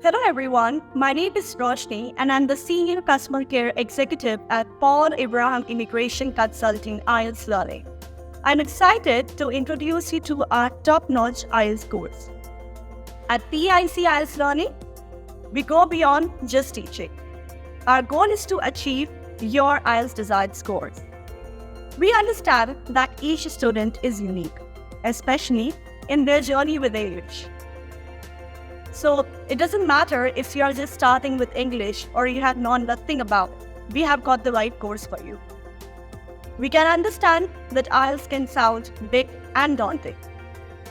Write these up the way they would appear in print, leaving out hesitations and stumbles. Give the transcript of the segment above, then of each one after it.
Hello everyone, my name is Roshni and I'm the Senior Customer Care Executive at Paul Abraham Immigration Consulting IELTS Learning. I'm excited to introduce you to our top-notch IELTS course. At PAIC IELTS Learning, we go beyond just teaching. Our goal is to achieve your IELTS desired scores. We understand that each student is unique, especially in their journey with English. So it doesn't matter if you are just starting with English or you have known nothing about it. We have got the right course for you. We can understand that IELTS can sound big and daunting.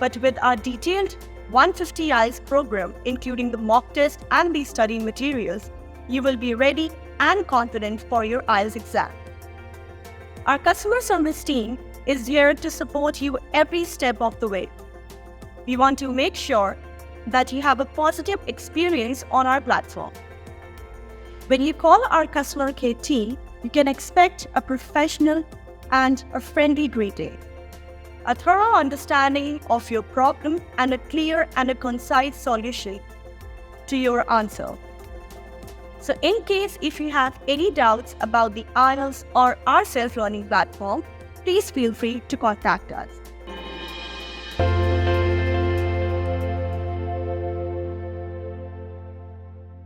But with our detailed 150 IELTS program, including the mock test and the study materials, you will be ready and confident for your IELTS exam. Our customer service team is here to support you every step of the way. We want to make sure that you have a positive experience on our platform. When you call our customer care team, you can expect a professional and a friendly greeting, a thorough understanding of your problem, and a clear and a concise solution to your answer. So in case if you have any doubts about the IELTS or our self-learning platform, please feel free to contact us.